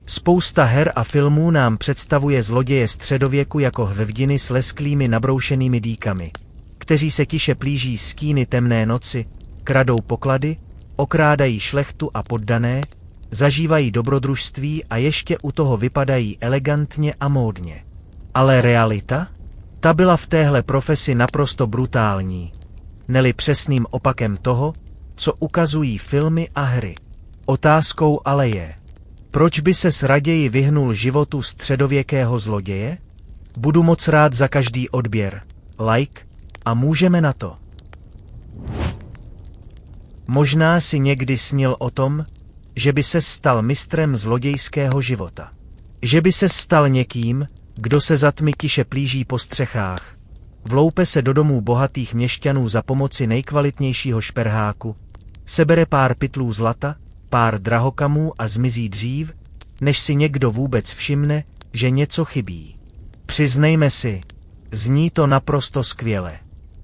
Spousta her a filmů nám představuje zloděje středověku jako hvěvdiny s lesklými nabroušenými dýkami, kteří se tiše plíží stíny temné noci, kradou poklady, okrádají šlechtu a poddané, zažívají dobrodružství a ještě u toho vypadají elegantně a módně. Ale realita? Ta byla v téhle profesi naprosto brutální, neli přesným opakem toho, co ukazují filmy a hry. Otázkou ale je, proč by ses raději vyhnul životu středověkého zloděje? Budu moc rád za každý odběr, like a můžeme na to. Možná si někdy snil o tom, že by ses stal mistrem zlodějského života. Že by ses stal někým, kdo se za tmy tiše plíží po střechách, vloupe se do domů bohatých měšťanů za pomoci nejkvalitnějšího šperháku, sebere pár pytlů zlata, pár drahokamů a zmizí dřív, než si někdo vůbec všimne, že něco chybí. Přiznejme si, zní to naprosto skvěle.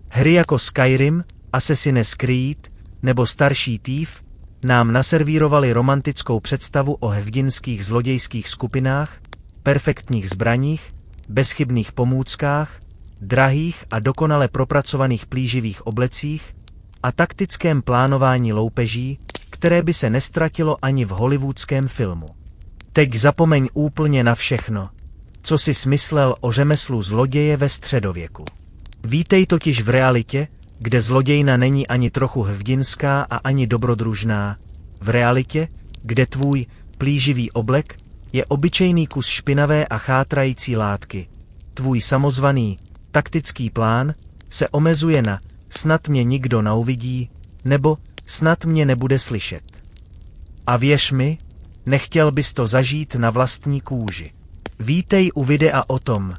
Hry jako Skyrim, Assassin's Creed nebo starší Thief nám naservírovali romantickou představu o hrdinských zlodějských skupinách, perfektních zbraních, bezchybných pomůckách, drahých a dokonale propracovaných plíživých oblecích a taktickém plánování loupeží, které by se nestratilo ani v hollywoodském filmu. Teď zapomeň úplně na všechno, co jsi smyslel o řemeslu zloděje ve středověku. Vítej totiž v realitě, kde zlodějna není ani trochu hvěvdinská a ani dobrodružná. V realitě, kde tvůj plíživý oblek je obyčejný kus špinavé a chátrající látky. Tvůj samozvaný taktický plán se omezuje na snad mě nikdo neuvidí, nebo snad mě nebude slyšet. A věř mi, nechtěl bys to zažít na vlastní kůži. Vítej u videa o tom,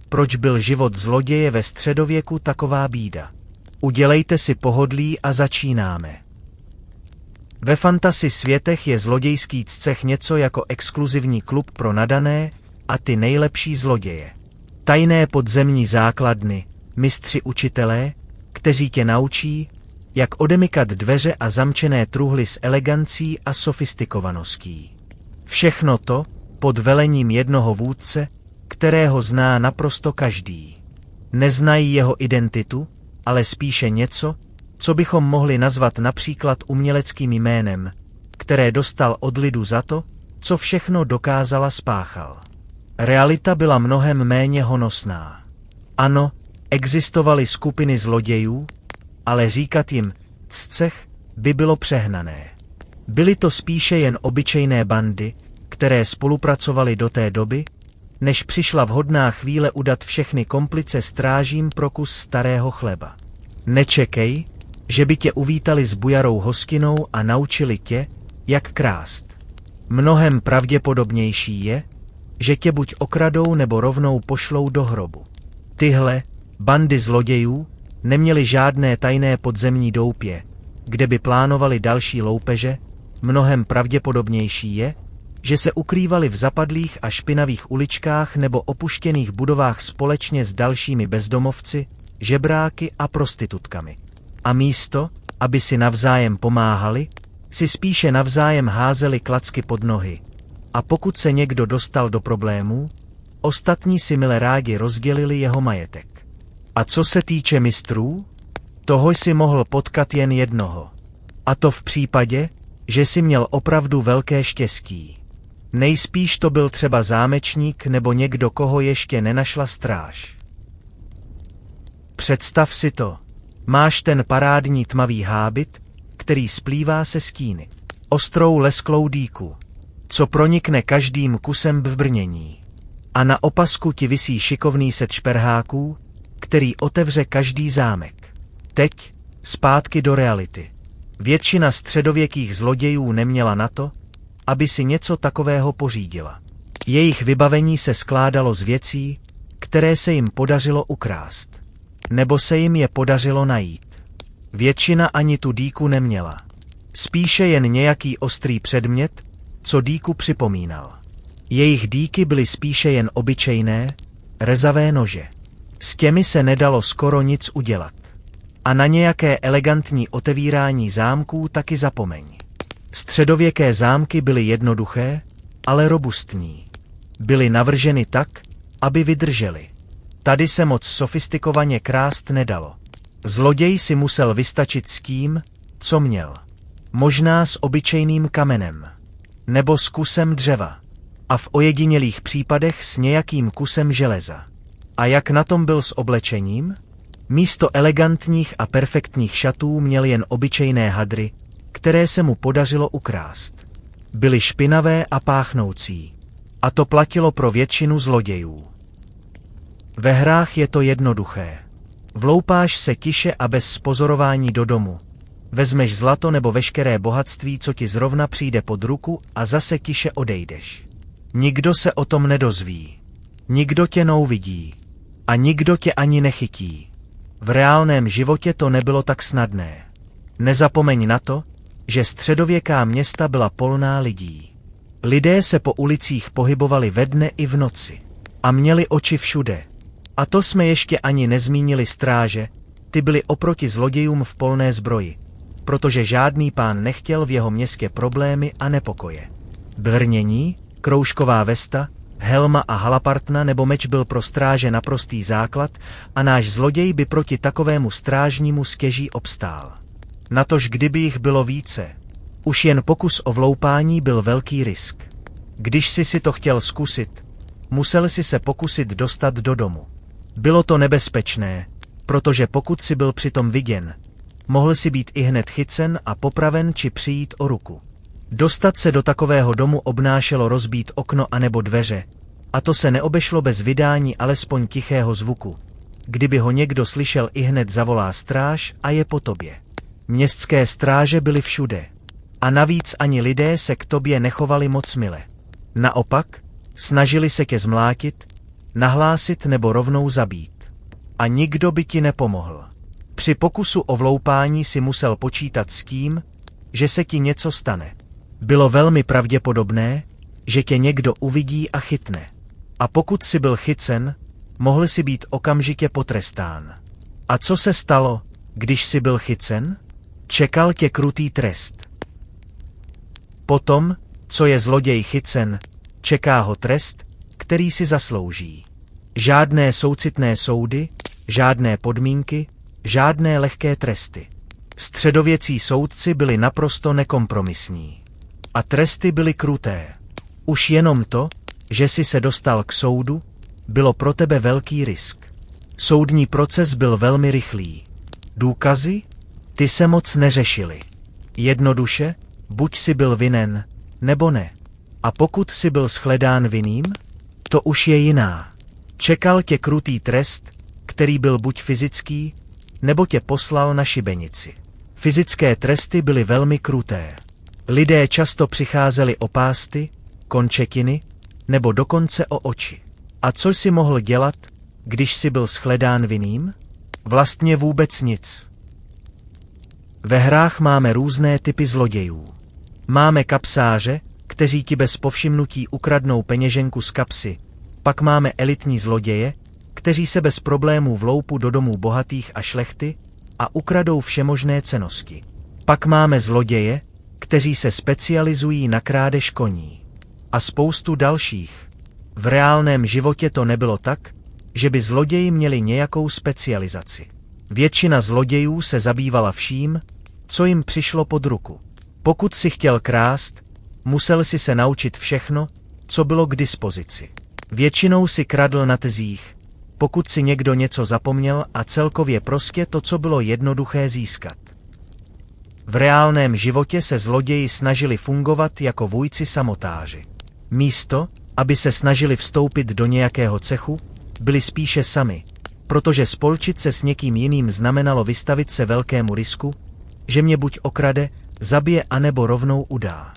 proč byl život zloděje ve středověku taková bída. Udělejte si pohodlí a začínáme. Ve fantasy světech je zlodějský cech něco jako exkluzivní klub pro nadané a ty nejlepší zloděje. Tajné podzemní základny, mistři učitelé, kteří tě naučí, jak odemykat dveře a zamčené truhly s elegancí a sofistikovaností. Všechno to pod velením jednoho vůdce, kterého zná naprosto každý. Neznají jeho identitu, ale spíše něco, co bychom mohli nazvat například uměleckým jménem, které dostal od lidu za to, co všechno dokázal a spáchal. Realita byla mnohem méně honosná. Ano, existovaly skupiny zlodějů, ale říkat jim cech by bylo přehnané. Byly to spíše jen obyčejné bandy, které spolupracovaly do té doby, než přišla vhodná chvíle udat všechny komplice strážím pro kus starého chleba. Nečekej, že by tě uvítali s bujarou hostinou a naučili tě, jak krást. Mnohem pravděpodobnější je, že tě buď okradou nebo rovnou pošlou do hrobu. Tyhle bandy zlodějů neměly žádné tajné podzemní doupě, kde by plánovali další loupeže, mnohem pravděpodobnější je, že se ukrývali v zapadlých a špinavých uličkách nebo opuštěných budovách společně s dalšími bezdomovci, žebráky a prostitutkami. A místo, aby si navzájem pomáhali, si spíše navzájem házeli klacky pod nohy. A pokud se někdo dostal do problémů, ostatní si mile rádi rozdělili jeho majetek. A co se týče mistrů, toho jsi mohl potkat jen jednoho. A to v případě, že jsi měl opravdu velké štěstí. Nejspíš to byl třeba zámečník nebo někdo, koho ještě nenašla stráž. Představ si to. Máš ten parádní tmavý hábit, který splývá se stíny. Ostrou lesklou dýku, co pronikne každým kusem v brnění. A na opasku ti visí šikovný set šperháků, který otevře každý zámek. Teď zpátky do reality. Většina středověkých zlodějů neměla na to, aby si něco takového pořídila. Jejich vybavení se skládalo z věcí, které se jim podařilo ukrást. Nebo se jim je podařilo najít. Většina ani tu dýku neměla. Spíše jen nějaký ostrý předmět, co dýku připomínal. Jejich dýky byly spíše jen obyčejné, rezavé nože. S těmi se nedalo skoro nic udělat. A na nějaké elegantní otevírání zámků taky zapomeň. Středověké zámky byly jednoduché, ale robustní. Byly navrženy tak, aby vydržely. Tady se moc sofistikovaně krást nedalo. Zloděj si musel vystačit s tím, co měl. Možná s obyčejným kamenem. Nebo s kusem dřeva. A v ojedinělých případech s nějakým kusem železa. A jak na tom byl s oblečením? Místo elegantních a perfektních šatů měl jen obyčejné hadry, které se mu podařilo ukrást. Byly špinavé a páchnoucí. A to platilo pro většinu zlodějů. Ve hrách je to jednoduché. Vloupáš se tiše a bez spozorování do domu. Vezmeš zlato nebo veškeré bohatství, co ti zrovna přijde pod ruku, a zase tiše odejdeš. Nikdo se o tom nedozví. Nikdo tě neuvidí. A nikdo tě ani nechytí. V reálném životě to nebylo tak snadné. Nezapomeň na to, že středověká města byla plná lidí. Lidé se po ulicích pohybovali ve dne i v noci. A měli oči všude. A to jsme ještě ani nezmínili stráže, ty byly oproti zlodějům v plné zbroji, protože žádný pán nechtěl v jeho městě problémy a nepokoje. Brnění, kroužková vesta, helma a halapartna nebo meč byl pro stráže naprostý základ a náš zloděj by proti takovému strážnímu stěží obstál. Natož kdyby jich bylo více. Už jen pokus o vloupání byl velký risk. Když si to chtěl zkusit, musel si se pokusit dostat do domu. Bylo to nebezpečné, protože pokud si byl přitom viděn, mohl si být ihned chycen a popraven či přijít o ruku. Dostat se do takového domu obnášelo rozbít okno anebo dveře, a to se neobešlo bez vydání alespoň tichého zvuku. Kdyby ho někdo slyšel, ihned zavolá stráž a je po tobě. Městské stráže byly všude. A navíc ani lidé se k tobě nechovali moc mile. Naopak, snažili se tě zmlátit, nahlásit nebo rovnou zabít. A nikdo by ti nepomohl. Při pokusu o vloupání si musel počítat s tím, že se ti něco stane. Bylo velmi pravděpodobné, že tě někdo uvidí a chytne. A pokud si byl chycen, mohl si být okamžitě potrestán. A co se stalo, když si byl chycen? Čekal tě krutý trest. Potom, co je zloděj chycen, čeká ho trest, který si zaslouží. Žádné soucitné soudy, žádné podmínky, žádné lehké tresty. Středověcí soudci byli naprosto nekompromisní. A tresty byly kruté. Už jenom to, že si se dostal k soudu, bylo pro tebe velký risk. Soudní proces byl velmi rychlý. Důkazy? Ty se moc neřešily. Jednoduše, buď si byl vinen, nebo ne. A pokud si byl shledán vinným, to už je jiná. Čekal tě krutý trest, který byl buď fyzický, nebo tě poslal na šibenici. Fyzické tresty byly velmi kruté. Lidé často přicházeli o pásty, končetiny, nebo dokonce o oči. A co jsi mohl dělat, když jsi byl shledán vinným? Vlastně vůbec nic. Ve hrách máme různé typy zlodějů. Máme kapsáře, kteří ti bez povšimnutí ukradnou peněženku z kapsy. Pak máme elitní zloděje, kteří se bez problémů vloupou do domů bohatých a šlechty a ukradou všemožné cennosti. Pak máme zloděje, kteří se specializují na krádež koní. A spoustu dalších. V reálném životě to nebylo tak, že by zloději měli nějakou specializaci. Většina zlodějů se zabývala vším, co jim přišlo pod ruku. Pokud si chtěl krást, musel si se naučit všechno, co bylo k dispozici. Většinou si kradl na tezích, pokud si někdo něco zapomněl a celkově prostě to, co bylo jednoduché získat. V reálném životě se zloději snažili fungovat jako vůjci samotáři. Místo, aby se snažili vstoupit do nějakého cechu, byli spíše sami, protože spolčit se s někým jiným znamenalo vystavit se velkému risku, že mě buď okrade, zabije anebo rovnou udá.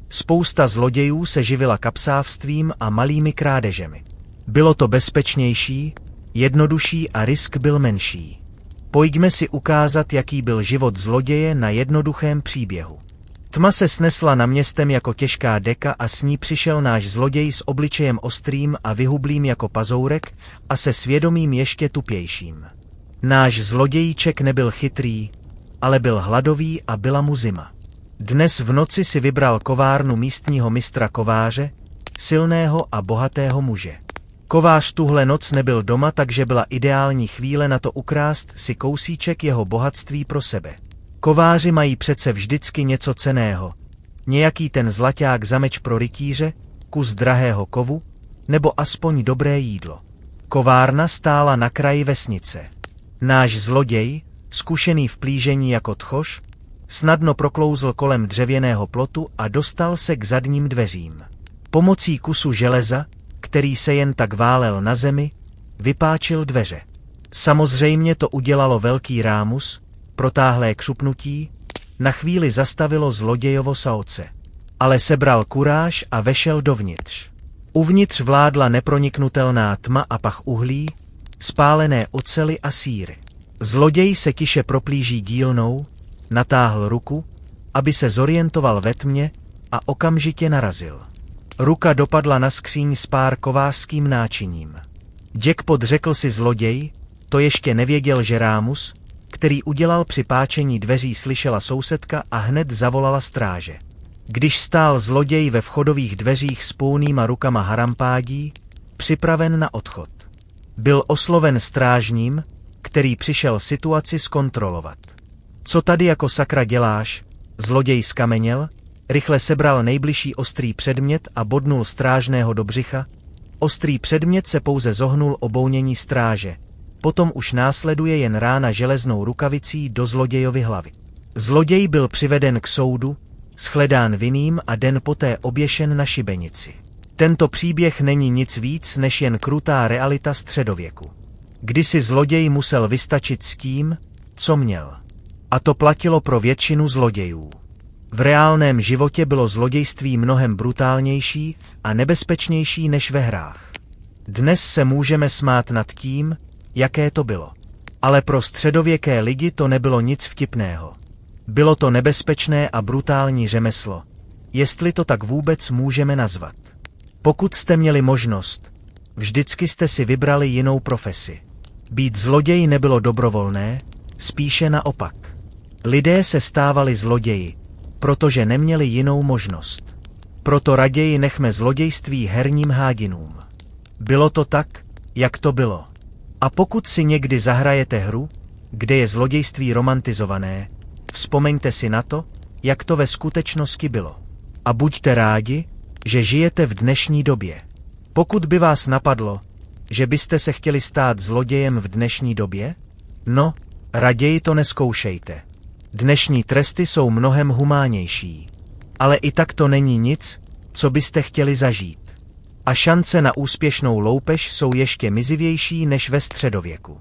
Spousta zlodějů se živila kapsávstvím a malými krádežemi. Bylo to bezpečnější, jednodušší a risk byl menší. Pojďme si ukázat, jaký byl život zloděje na jednoduchém příběhu. Tma se snesla na městem jako těžká deka a s ní přišel náš zloděj s obličejem ostrým a vyhublým jako pazourek a se svědomím ještě tupějším. Náš zlodějíček nebyl chytrý, ale byl hladový a byla mu zima. Dnes v noci si vybral kovárnu místního mistra kováře, silného a bohatého muže. Kovář tuhle noc nebyl doma, takže byla ideální chvíle na to ukrást si kousíček jeho bohatství pro sebe. Kováři mají přece vždycky něco cenného. Nějaký ten zlaťák za meč pro rytíře, kus drahého kovu, nebo aspoň dobré jídlo. Kovárna stála na kraji vesnice. Náš zloděj, zkušený v plížení jako tchoš, snadno proklouzl kolem dřevěného plotu a dostal se k zadním dveřím. Pomocí kusu železa, který se jen tak válel na zemi, vypáčil dveře. Samozřejmě to udělalo velký rámus, protáhlé křupnutí, na chvíli zastavilo zlodějovo saoce. Ale sebral kuráž a vešel dovnitř. Uvnitř vládla neproniknutelná tma a pach uhlí, spálené oceli a sýry. Zloděj se tiše proplíží dílnou, natáhl ruku, aby se zorientoval ve tmě a okamžitě narazil. Ruka dopadla na skříň s pár kovářským náčiním. Jackpot, řekl si zloděj, to ještě nevěděl, že rámus, který udělal při páčení dveří, slyšela sousedka a hned zavolala stráže. Když stál zloděj ve vchodových dveřích s pounýma rukama harampádí, připraven na odchod. Byl osloven strážním, který přišel situaci zkontrolovat. Co tady jako sakra děláš? Zloděj skameněl, rychle sebral nejbližší ostrý předmět a bodnul strážného do břicha. Ostrý předmět se pouze zohnul obounění stráže. Potom už následuje jen rána železnou rukavicí do zlodějovy hlavy. Zloděj byl přiveden k soudu, shledán vinným a den poté oběšen na šibenici. Tento příběh není nic víc než jen krutá realita středověku. Kdysi zloděj musel vystačit s tím, co měl. A to platilo pro většinu zlodějů. V reálném životě bylo zlodějství mnohem brutálnější a nebezpečnější než ve hrách. Dnes se můžeme smát nad tím, jaké to bylo. Ale pro středověké lidi to nebylo nic vtipného. Bylo to nebezpečné a brutální řemeslo, jestli to tak vůbec můžeme nazvat. Pokud jste měli možnost, vždycky jste si vybrali jinou profesi. Být zloděj nebylo dobrovolné, spíše naopak. Lidé se stávali zloději, protože neměli jinou možnost. Proto raději nechme zlodějství herním hádinům. Bylo to tak, jak to bylo. A pokud si někdy zahrajete hru, kde je zlodějství romantizované, vzpomeňte si na to, jak to ve skutečnosti bylo. A buďte rádi, že žijete v dnešní době. Pokud by vás napadlo, že byste se chtěli stát zlodějem v dnešní době, no, raději to nezkoušejte. Dnešní tresty jsou mnohem humánnější. Ale i tak to není nic, co byste chtěli zažít. A šance na úspěšnou loupež jsou ještě mizivější než ve středověku.